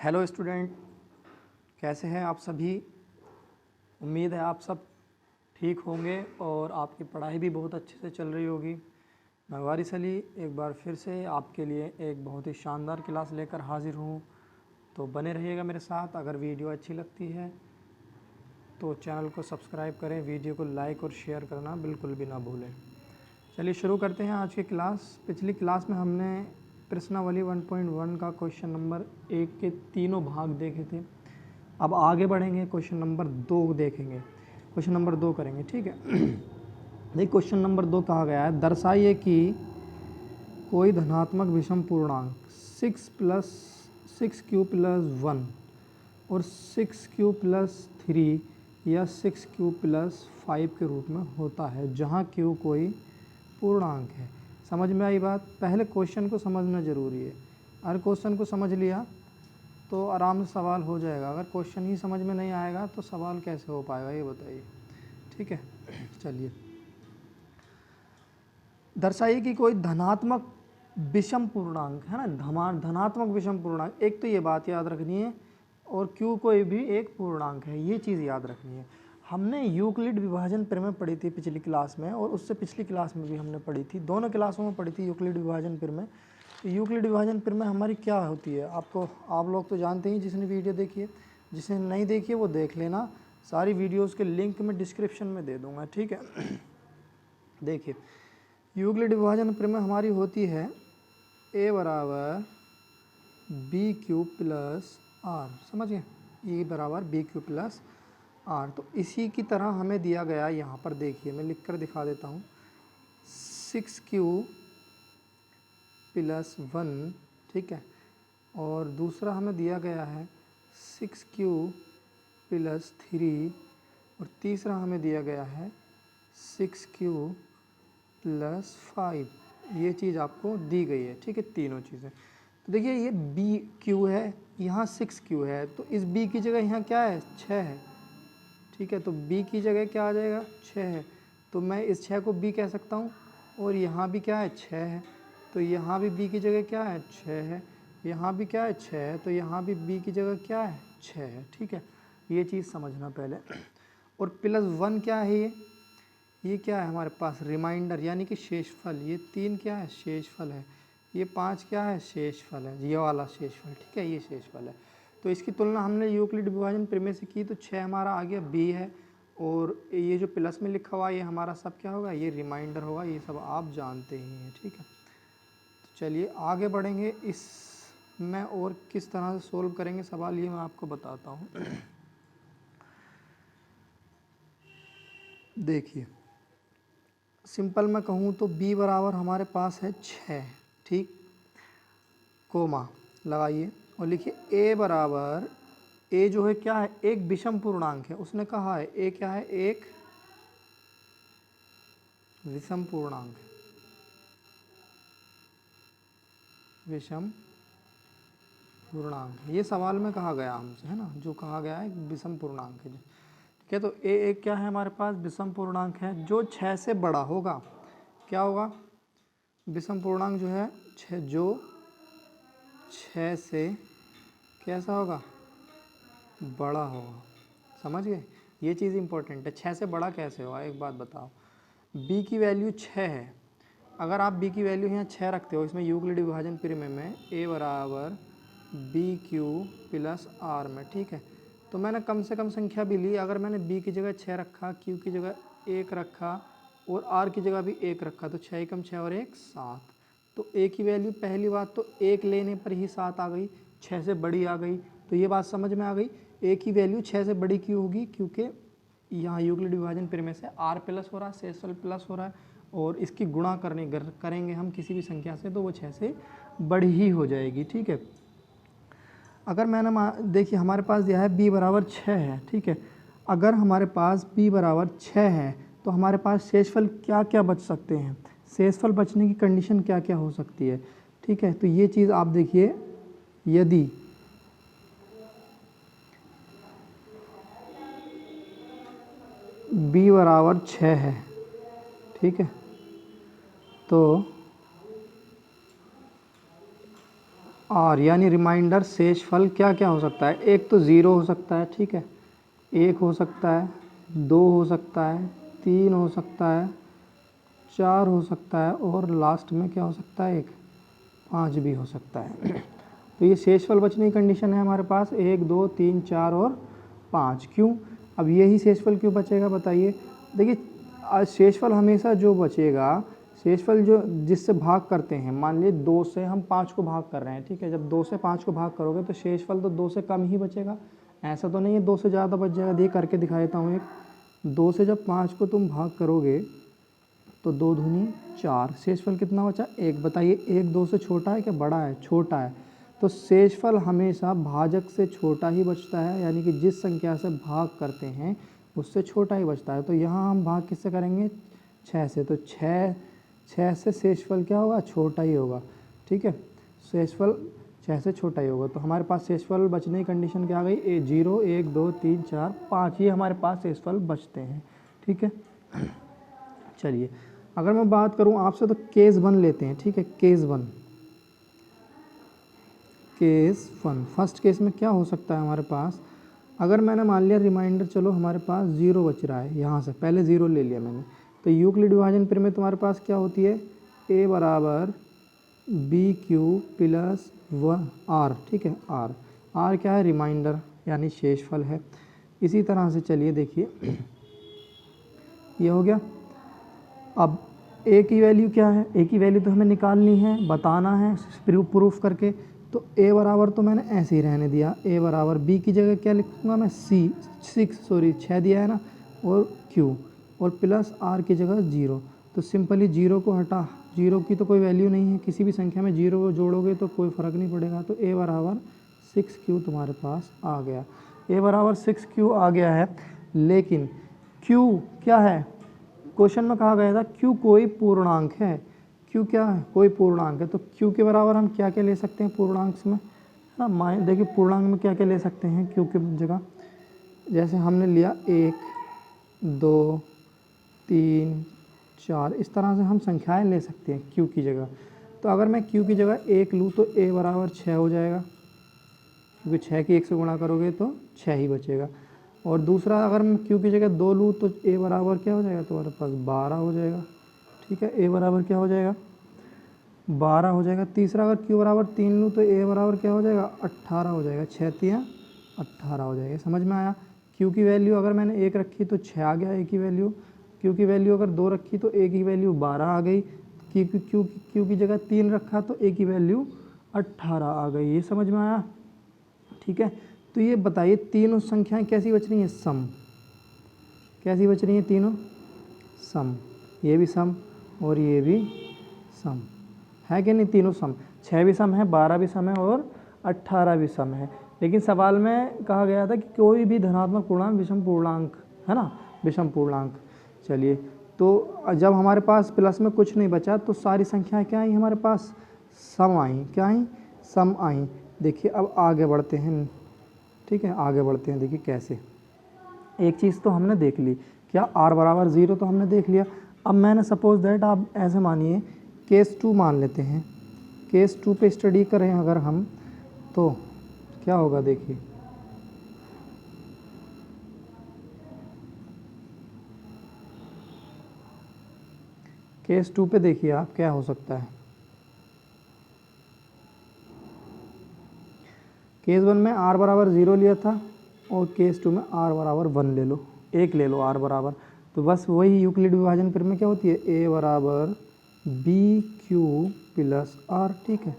Hello student, कैसे हैं आप सभी। उम्मीद है आप सब ठीक होंगे और आपकी पढ़ाई भी बहुत अच्छे से चल रही होगी। मैं वारिस अली एक बार फिर से आपके लिए एक बहुत ही शानदार क्लास लेकर हाजिर हूँ। तो बने रहिएगा मेरे साथ। अगर वीडियो अच्छी लगती है तो चैनल को सब्सक्राइब करें, वीडियो को लाइक और शेयर करना बिल्कुल भी ना भूलें। चलिए शुरू करते हैं आज की क्लास। पिछली क्लास में हमने प्रश्नावली 1.1 का क्वेश्चन नंबर 1 के तीनों भाग देखे थे। अब आगे बढ़ेंगे, क्वेश्चन नंबर 2 देखेंगे। क्वेश्चन नंबर 2 करेंगे, ठीक है। देखिए क्वेश्चन नंबर 2 कहा गया है, दर्शाइए कि कोई धनात्मक विषम पूर्णांक 6 + 6q + 1 और 6q + 3 या 6q + 5 के रूप में होता है, जहाँ q कोई पूर्णांक है। समझ में आई बात। पहले क्वेश्चन को समझना ज़रूरी है। अगर क्वेश्चन को समझ लिया तो आराम से सवाल हो जाएगा। अगर क्वेश्चन ही समझ में नहीं आएगा तो सवाल कैसे हो पाएगा, ये बताइए। ठीक है, चलिए। दर्शाइए कि कोई धनात्मक विषम पूर्णांक है ना, धनात्मक विषम पूर्णांक। एक तो ये बात याद रखनी है, और क्यू कोई भी एक पूर्णांक है, ये चीज़ याद रखनी है। हमने यूक्लिड विभाजन प्रमेय पढ़ी थी पिछली क्लास में, और उससे पिछली क्लास में भी हमने पढ़ी थी, दोनों क्लासों में पढ़ी थी यूक्लिड विभाजन प्रमेय। तो यूक्लिड विभाजन प्रमेय हमारी क्या होती है, आप लोग तो जानते ही, जिसने वीडियो देखी है। जिसने नहीं देखी है वो देख लेना। सारी वीडियोज़ के लिंक मैं डिस्क्रिप्शन में दे दूँगा, ठीक है। देखिए यूक्लिड विभाजन प्रमेय हमारी होती है A = BQ + R। समझिए, E = BQ + R। तो इसी की तरह हमें दिया गया यहाँ पर, देखिए मैं लिख कर दिखा देता हूँ। 6q + 1, ठीक है। और दूसरा हमें दिया गया है 6q + 3, और तीसरा हमें दिया गया है 6q + 5। ये चीज़ आपको दी गई है, ठीक है, तीनों चीज़ें। तो देखिए ये बी क्यू है, यहाँ 6q है, तो इस b की जगह यहाँ क्या है, 6 है, ठीक है। तो b की जगह क्या आ जाएगा, 6 है। तो मैं इस 6 को b कह सकता हूँ, और यहाँ भी क्या है, 6 है। तो यहाँ भी b की जगह क्या है, 6 है। यहाँ भी क्या है, 6 है। तो यहाँ भी b की जगह क्या है, 6 है, ठीक है। ये चीज़ समझना पहले। और +1 क्या है, ये क्या है हमारे पास, रिमाइंडर यानी कि शेषफल। ये 3 क्या है, शेषफल है। ये 5 क्या है, शेषफल है, ये वाला शेषफल, ठीक है, ये शेषफल है। तो इसकी तुलना हमने यूक्लिड विभाजन प्रमेय से की, तो 6 हमारा आ गया, बी है। और ये जो प्लस में लिखा हुआ है ये हमारा सब क्या होगा, ये रिमाइंडर होगा। ये सब आप जानते ही हैं, ठीक है। तो चलिए आगे बढ़ेंगे। इसमें और किस तरह से सोल्व करेंगे सवाल, ये मैं आपको बताता हूँ। देखिए सिंपल मैं कहूँ तो b बराबर हमारे पास है 6, ठीक, कोमा लगाइए और लिखिए a बराबर, a जो है क्या है, एक विषम पूर्णांक है। उसने कहा है a क्या है, एक विषम पूर्णांक है, विषम पूर्णांक है। ये सवाल में कहा गया हमसे, है ना, जो कहा गया है विषम पूर्णांक है, ठीक है। तो a एक क्या है हमारे पास, विषम पूर्णांक है, जो 6 से बड़ा होगा। क्या होगा, विषम पूर्णांक जो है 6, जो 6 से कैसा होगा, बड़ा होगा। समझ गए, ये चीज़ इंपॉर्टेंट है। 6 से बड़ा कैसे होगा, एक बात बताओ। b की वैल्यू 6 है, अगर आप b की वैल्यू यहाँ 6 रखते हो, इसमें यूक्लिड विभाजन प्रमेय में a बराबर BQ + R में, ठीक है। तो मैंने कम से कम संख्या भी ली। अगर मैंने b की जगह 6 रखा, q की जगह 1 रखा, और r की जगह भी 1 रखा, तो 6 × 6 और 1 7। तो a की वैल्यू, पहली बात तो 1 लेने पर ही 7 आ गई, 6 से बड़ी आ गई। तो ये बात समझ में आ गई, a की वैल्यू 6 से बड़ी क्यों होगी, क्योंकि यहाँ यूक्लिड विभाजन प्रमेय से r प्लस हो रहा है, शेषफल प्लस हो रहा है, और इसकी गुणा करेंगे हम किसी भी संख्या से, तो वो 6 से बड़ी ही हो जाएगी, ठीक है। अगर मैंने देखिए हमारे पास दिया है b बराबर 6 है, ठीक है। अगर हमारे पास b बराबर 6 है तो हमारे पास शेषफल क्या क्या बच सकते हैं, शेषफल बचने की कंडीशन क्या क्या हो सकती है, ठीक है। तो ये चीज़ आप देखिए, यदि b बराबर 6 है, ठीक है, तो आर यानी रिमाइंडर शेषफल क्या क्या हो सकता है। एक तो ज़ीरो हो सकता है, ठीक है, एक हो सकता है, दो हो सकता है, तीन हो सकता है, चार हो सकता है और लास्ट में क्या हो सकता है, एक, पाँच भी हो सकता है। तो ये शेषफल बचने की कंडीशन है हमारे पास, एक, दो, तीन, चार और पाँच। क्यों? अब यही शेषफल क्यों बचेगा बताइए। देखिए शेषफल हमेशा जो बचेगा, शेषफल जो जिससे भाग करते हैं, मान लीजिए 2 से हम 5 को भाग कर रहे हैं, ठीक है, जब 2 से 5 को भाग करोगे तो शेषफल तो 2 से कम ही बचेगा, ऐसा तो नहीं है 2 से ज़्यादा बच जाएगा। देखिए करके दिखा देता हूँ। एक 2 से जब 5 को तुम भाग करोगे तो 2 दूनी 4, शेषफल कितना बचा, एक। बताइए एक 2 से छोटा है क्या बड़ा है, छोटा है। तो शेषफल हमेशा भाजक से छोटा ही बचता है, यानी कि जिस संख्या से भाग करते हैं उससे छोटा ही बचता है। तो यहाँ हम भाग किससे करेंगे, 6 से, तो 6 से शेषफल क्या होगा, छोटा ही होगा, ठीक है, शेषफल 6 से छोटा ही होगा। तो हमारे पास शेषफल बचने की कंडीशन क्या आ गई, 0, 1, 2, 3, 4, 5, ये हमारे पास शेषफल बचते हैं, ठीक है। चलिए अगर मैं बात करूं आपसे तो केस 1 लेते हैं, ठीक है, केस 1, फर्स्ट केस में क्या हो सकता है हमारे पास। अगर मैंने मान लिया रिमाइंडर, चलो हमारे पास 0 बच रहा है, यहाँ से पहले 0 ले लिया मैंने, तो यूक्लिड विभाजन प्रमेय में तुम्हारे पास क्या होती है, a बराबर बी क्यू प्लस 1 आर, ठीक है, आर क्या है, रिमाइंडर यानी शेषफल है। इसी तरह से चलिए देखिए ये हो गया। अब ए की वैल्यू क्या है, ए की वैल्यू तो हमें निकालनी है, बताना है प्रूफ करके। तो ए बराबर तो मैंने ऐसे ही रहने दिया, ए बराबर बी की जगह क्या लिखूँगा मैं, 6 दिया है ना, और क्यू, और प्लस आर की जगह 0। तो सिंपली 0 को हटा, 0 की तो कोई वैल्यू नहीं है, किसी भी संख्या में 0 जोड़ोगे तो कोई फ़र्क नहीं पड़ेगा। तो ए बराबर 6Q तुम्हारे पास आ गया, ए बराबर 6Q आ गया है। लेकिन Q क्या है, क्वेश्चन में कहा गया था Q कोई पूर्णांक है, Q क्या है, कोई पूर्णांक है। तो Q के बराबर हम क्या क्या ले सकते हैं पूर्णांक में, है ना, देखिए पूर्णांक में क्या क्या ले सकते हैं Q की जगह। जैसे हमने लिया 1, 2, 3, 4, इस तरह से हम संख्याएं ले सकते हैं Q की जगह। तो अगर मैं Q की जगह 1 लूँ तो A बराबर 6 हो जाएगा, क्योंकि 6 की 1 से गुणा करोगे तो 6 ही बचेगा। और दूसरा अगर मैं Q की जगह 2 लूँ तो A बराबर क्या हो जाएगा, तुम्हारे पास 12 हो जाएगा, ठीक है, A बराबर क्या हो जाएगा, 12 हो जाएगा। तीसरा अगर Q बराबर 3 लूँ तो A बराबर क्या हो जाएगा, 18 हो जाएगा, 6 3 18 हो जाएगा। समझ में आया। Q की वैल्यू अगर मैंने 1 रखी तो 6 आ गया A की वैल्यू, Q की वैल्यू अगर 2 रखी तो A की वैल्यू 12 आ गई, Q की जगह 3 रखा तो A की वैल्यू 18 आ गई। ये समझ में आया, ठीक है। तो ये बताइए तीनों संख्याएं कैसी बच रही हैं, सम, कैसी बच रही हैं तीनों, सम, ये भी सम और ये भी सम है कि नहीं, तीनों सम, 6 भी सम है, 12 भी सम है और 18 भी सम है। लेकिन सवाल में कहा गया था कि कोई भी धनात्मक पूर्णांक विषम पूर्णांक, है ना, विषम पूर्णांक। चलिए तो जब हमारे पास प्लस में कुछ नहीं बचा तो सारी संख्याएं क्या आई हमारे पास, सम आई, क्या आई, सम आई। देखिए अब आगे बढ़ते हैं, ठीक है, आगे बढ़ते हैं। देखिए कैसे, एक चीज़ तो हमने देख ली, क्या r बराबर 0 तो हमने देख लिया। अब मैंने सपोज दैट आप ऐसे मानिए केस 2 मान लेते हैं, केस 2 पे स्टडी करें अगर हम तो क्या होगा, देखिए केस 2 पे देखिए आप क्या हो सकता है। केस 1 में r बराबर 0 लिया था और केस 2 में r बराबर 1 ले लो, 1 ले लो r बराबर। तो बस वही यूक्लिड विभाजन प्रमेय में क्या होती है, a बराबर बी क्यू प्लस आर, ठीक है।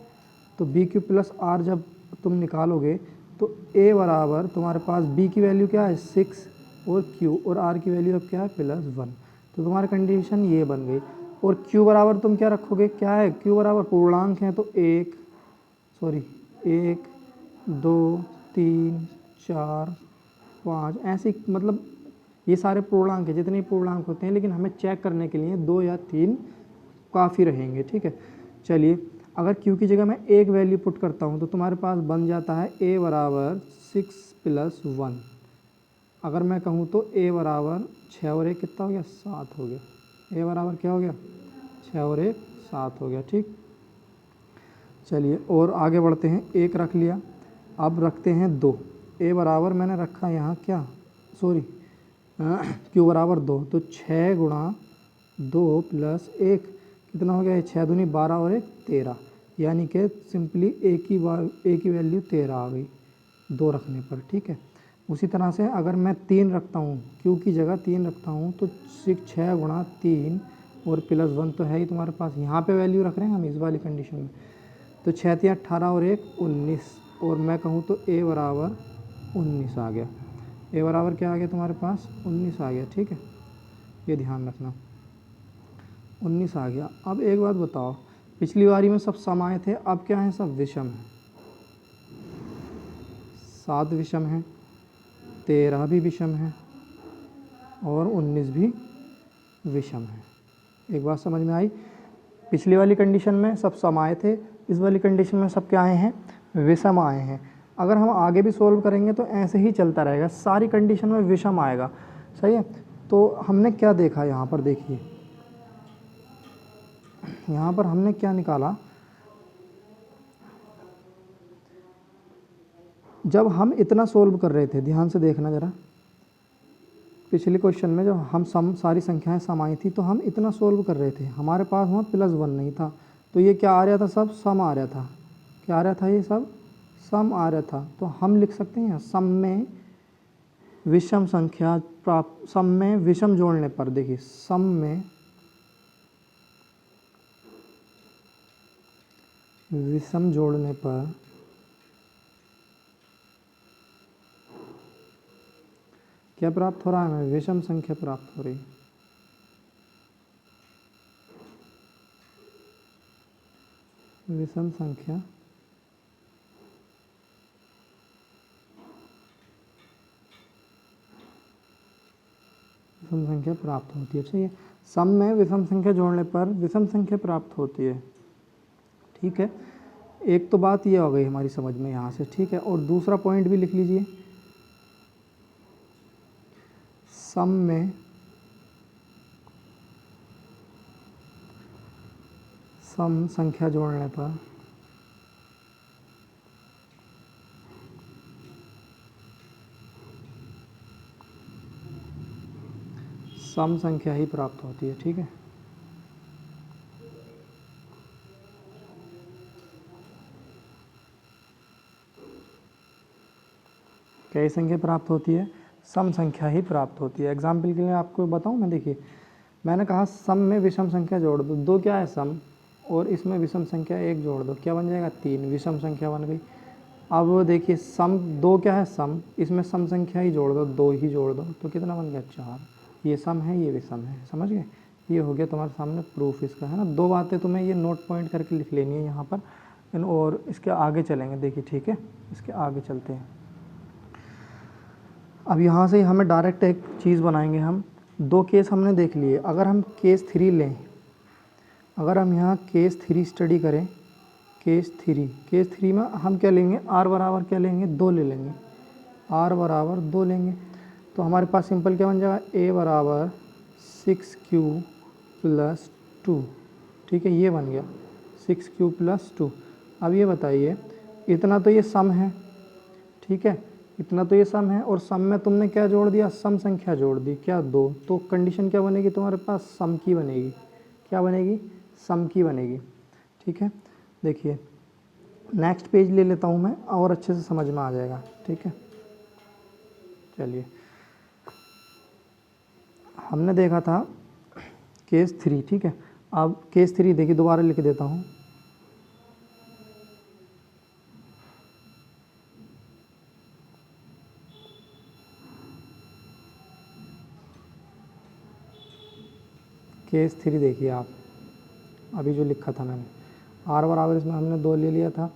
तो बी क्यू प्लस आर जब तुम निकालोगे तो a बराबर तुम्हारे पास b की वैल्यू क्या है 6 और q और r की वैल्यू अब क्या है +1। तो तुम्हारी कंडीशन ये बन गई। और q बराबर तुम क्या रखोगे, क्या है, q बराबर पूर्णांक है तो 1 2 3 4 5 ऐसे, मतलब ये सारे पूर्णांक है, जितने पूर्णांक होते हैं, लेकिन हमें चेक करने के लिए 2 या 3 काफ़ी रहेंगे, ठीक है। चलिए अगर q की जगह मैं एक वैल्यू पुट करता हूँ तो तुम्हारे पास बन जाता है a बराबर 6 + 1। अगर मैं कहूँ तो a बराबर 6 और 1 कितना हो गया, 7 हो गया। a बराबर क्या हो गया, 6 और 1 7 हो गया, ठीक। चलिए और आगे बढ़ते हैं। 1 रख लिया, अब रखते हैं 2। ए बराबर मैंने रखा यहाँ क्या, सॉरी क्यू बराबर 2, तो 6 गुणा 2 प्लस 1 कितना हो गया, 6 दूनी 12 और 1 13, यानी कि सिंपली ए की वैल्यू 13 आ गई 2 रखने पर। ठीक है, उसी तरह से अगर मैं 3 रखता हूँ, क्यू की जगह 3 रखता हूँ, तो 6 गुणा 3 और प्लस 1 तो है ही तुम्हारे पास, यहाँ पे वैल्यू रख रहे हैं हम इस वाली कंडीशन में, तो 6 3 18 और 1 19, और मैं कहूँ तो ए बराबर 19 आ गया। ए बराबर क्या आ गया तुम्हारे पास, 19 आ गया। ठीक है, ये ध्यान रखना 19 आ गया। अब एक बात बताओ, पिछली बारी में सब सम आए थे, अब क्या है, सब विषम है। 7 विषम है, 13 भी विषम है और 19 भी विषम है। एक बात समझ में आई, पिछली वाली कंडीशन में सब सम आए थे, इस वाली कंडीशन में सब क्या आए हैं, विषम आए हैं। अगर हम आगे भी सोल्व करेंगे तो ऐसे ही चलता रहेगा, सारी कंडीशन में विषम आएगा। सही है, तो हमने क्या देखा यहाँ पर, देखिए यहाँ पर हमने क्या निकाला, जब हम इतना सोल्व कर रहे थे, ध्यान से देखना ज़रा, पिछले क्वेश्चन में जब हम सारी संख्याएं सम आई थी तो हम इतना सोल्व कर रहे थे, हमारे पास वहाँ +1 नहीं था, तो ये क्या आ रहा था, सब सम आ रहा था। क्या आ रहा था, ये सब सम आ रहा था। तो हम लिख सकते हैं सम में विषम संख्या प्राप्त, सम में विषम जोड़ने पर, देखिए सम में विषम जोड़ने पर क्या प्राप्त हो रहा है, हमें विषम संख्या प्राप्त हो रही है। विषम संख्या प्राप्त होती है। चाहिए, सम में विषम संख्या जोड़ने पर विषम संख्या प्राप्त होती है। ठीक है, एक तो बात ये हो गई हमारी समझ में यहाँ से। ठीक है, और दूसरा पॉइंट भी लिख लीजिए, सम में सम संख्या जोड़ने पर सम संख्या ही प्राप्त होती है। ठीक है, कई संख्या प्राप्त होती है, सम संख्या ही प्राप्त होती है। एग्जाम्पल के लिए आपको बताऊं मैं, देखिए मैंने कहा सम में विषम संख्या जोड़ दो, 2 क्या है सम, और इसमें विषम संख्या 1 जोड़ दो, क्या बन जाएगा 3, विषम संख्या बन गई। अब देखिए सम 2 क्या है सम, इसमें सम संख्या ही जोड़ दो, 2 ही जोड़ दो, तो कितना बन गया 4, ये सम है ये विषम है। समझ गए, ये हो गया तुम्हारे सामने प्रूफ इसका, है ना। 2 बातें तुम्हें ये नोट पॉइंट करके लिख लेनी है यहाँ पर, और इसके आगे चलेंगे। देखिए ठीक है, इसके आगे चलते हैं। अब यहाँ से हमें डायरेक्ट एक चीज़ बनाएंगे हम। 2 केस हमने देख लिए, अगर हम केस 3 लें, अगर हम यहाँ केस 3 स्टडी करें, केस 3 में हम क्या लेंगे, r बराबर क्या लेंगे, 2 ले लेंगे, r बराबर 2 लेंगे, तो हमारे पास सिंपल क्या बन जाएगा, a बराबर 6q + 2। ठीक है, ये बन गया 6q + 2। अब ये बताइए, इतना तो ये सम है, ठीक है, इतना तो ये सम है, और सम में तुमने क्या जोड़ दिया, सम संख्या जोड़ दी, क्या 2, तो कंडीशन क्या बनेगी तुम्हारे पास, सम की बनेगी। क्या बनेगी, सम की बनेगी। ठीक है, देखिए नेक्स्ट पेज ले लेता हूँ मैं, और अच्छे से समझ में आ जाएगा। ठीक है, चलिए हमने देखा था केस 3। ठीक है, अब केस 3 देखिए, दोबारा लिख देता हूँ। केस 3 देखिए आप, अभी जो लिखा था मैंने, r बराबर इसमें हमने 2 ले लिया था,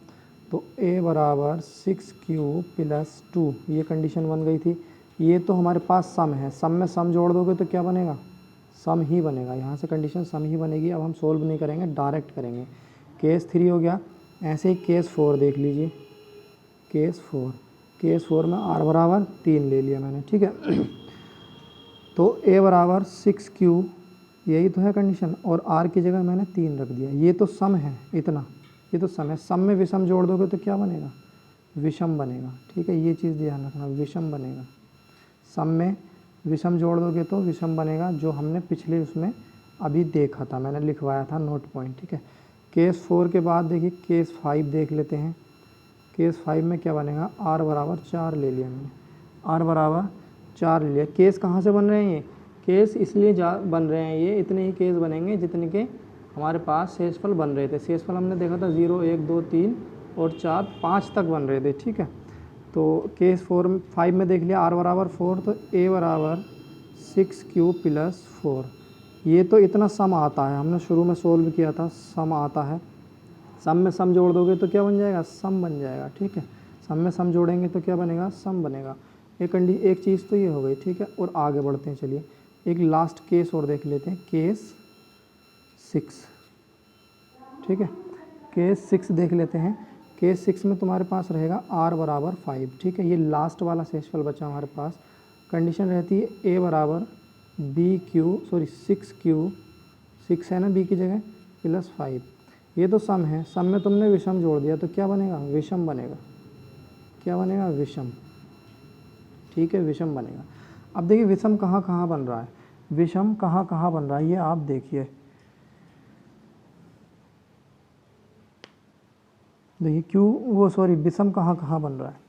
तो a बराबर 6q + 2, ये कंडीशन बन गई थी। ये तो हमारे पास सम है, सम में सम जोड़ दोगे तो क्या बनेगा, सम ही बनेगा, यहाँ से कंडीशन सम ही बनेगी। अब हम सोल्व नहीं करेंगे, डायरेक्ट करेंगे। केस 3 हो गया, ऐसे ही केस 4 देख लीजिए, केस 4 में r बराबर 3 ले लिया मैंने। ठीक है, तो a बराबर 6q, यही तो है कंडीशन, और r की जगह मैंने 3 रख दिया। ये तो सम है इतना, ये तो सम है, सम में विषम जोड़ दोगे तो क्या बनेगा, विषम बनेगा। ठीक है, ये चीज़ ध्यान रखना, विषम बनेगा। सम में विषम जोड़ दोगे तो विषम बनेगा, जो हमने पिछले उसमें अभी देखा था, मैंने लिखवाया था नोट पॉइंट। ठीक है, केस 4 के बाद देखिए केस 5 देख लेते हैं। केस 5 में क्या बनेगा, r बराबर 4 ले लिया मैंने, r बराबर 4 ले लिया। केस कहाँ से बन रहे हैं ये, केस इसलिए बन रहे हैं, ये इतने ही केस बनेंगे जितने के हमारे पास शेषफल बन रहे थे। शेषफल हमने देखा था 0, 1, 2, 3 और 4, 5 तक बन रहे थे। ठीक है, तो केस 5 में देख लिया, r बराबर 4, तो a बराबर 6q प्लस 4। ये तो इतना सम आता है, हमने शुरू में सोल्व किया था, सम आता है। सम में सम जोड़ दोगे तो क्या बन जाएगा, सम बन जाएगा। ठीक है, सम में सम जोड़ेंगे तो क्या बनेगा, सम बनेगा। एक चीज़ तो ये हो गई। ठीक है, और आगे बढ़ते हैं, चलिए एक लास्ट केस और देख लेते हैं, केस 6। ठीक है, केस 6 देख लेते हैं। केस 6 में तुम्हारे पास रहेगा r बराबर 5। ठीक है, ये लास्ट वाला शेषफल बचा हमारे पास। कंडीशन रहती है a बराबर 6q, 6 है ना b की जगह, प्लस 5। ये तो सम है, सम में तुमने विषम जोड़ दिया तो क्या बनेगा, विषम बनेगा। क्या बनेगा, विषम। ठीक है, विषम बनेगा। अब देखिए विषम कहाँ कहाँ बन रहा है, विषम कहाँ कहाँ बन रहा है ये आप देखिए। देखिए विषम कहाँ कहाँ बन रहा है।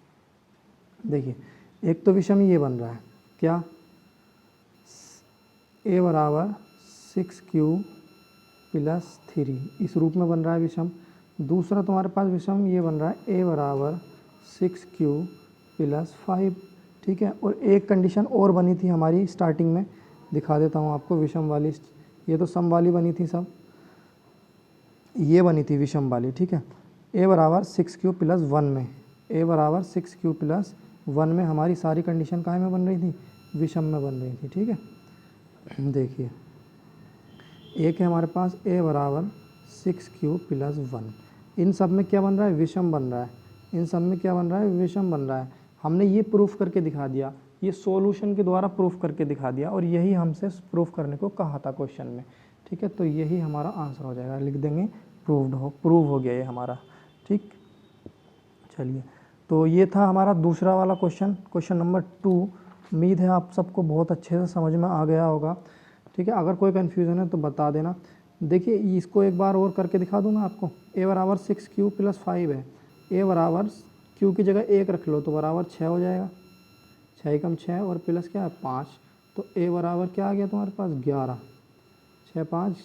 देखिए एक तो विषम ये बन रहा है, क्या, a बराबर 6q प्लस 3, इस रूप में बन रहा है विषम। दूसरा तुम्हारे पास विषम ये बन रहा है, a बराबर 6q प्लस 5। ठीक है, और एक कंडीशन और बनी थी हमारी स्टार्टिंग में, दिखा देता हूँ आपको विषम वाली। ये तो सम वाली बनी थी सब, ये बनी थी विषम वाली। ठीक है, a बराबर 6q प्लस 1 में, a बराबर 6q प्लस 1 में हमारी सारी कंडीशन काहे में बन रही थी, विषम में बन रही थी। ठीक है, देखिए एक है हमारे पास a बराबर 6q प्लस 1, इन सब में क्या बन रहा है, विषम बन रहा है। इन सब में क्या बन रहा है, विषम बन रहा है। हमने ये प्रूफ करके दिखा दिया, ये सॉल्यूशन के द्वारा प्रूफ करके दिखा दिया, और यही हमसे प्रूफ करने को कहा था क्वेश्चन में। ठीक है, तो यही हमारा आंसर हो जाएगा, लिख देंगे प्रूव हो गया ये हमारा। ठीक, चलिए तो ये था हमारा दूसरा वाला क्वेश्चन नंबर 2। उम्मीद है आप सबको बहुत अच्छे से समझ में आ गया होगा। ठीक है, अगर कोई कन्फ्यूज़न है तो बता देना। देखिए इसको एक बार और करके दिखा दूँ मैं आपको। a बराबर 6q प्लस 5 है, a बराबर q की जगह 1 रख लो तो बराबर 6 हो जाएगा, 6 कम 6 और प्लस क्या है 5, तो a बराबर क्या आ गया तुम्हारे पास 11, 6 5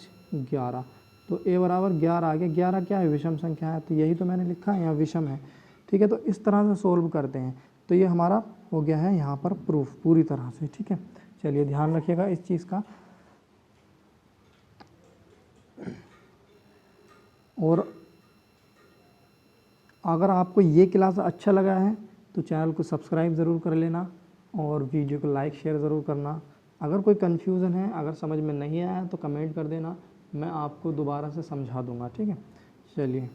11, तो a बराबर 11 आ गया। 11 क्या है, विषम संख्या है, तो यही तो मैंने लिखा है यहाँ विषम है। ठीक है, तो इस तरह से सोल्व करते हैं, तो ये हमारा हो गया है यहाँ पर प्रूफ पूरी तरह से। ठीक है, चलिए ध्यान रखिएगा इस चीज़ का। और अगर आपको ये क्लास अच्छा लगा है तो चैनल को सब्सक्राइब ज़रूर कर लेना और वीडियो को लाइक शेयर ज़रूर करना। अगर कोई कन्फ्यूज़न है, अगर समझ में नहीं आया तो कमेंट कर देना, मैं आपको दोबारा से समझा दूँगा। ठीक है, चलिए।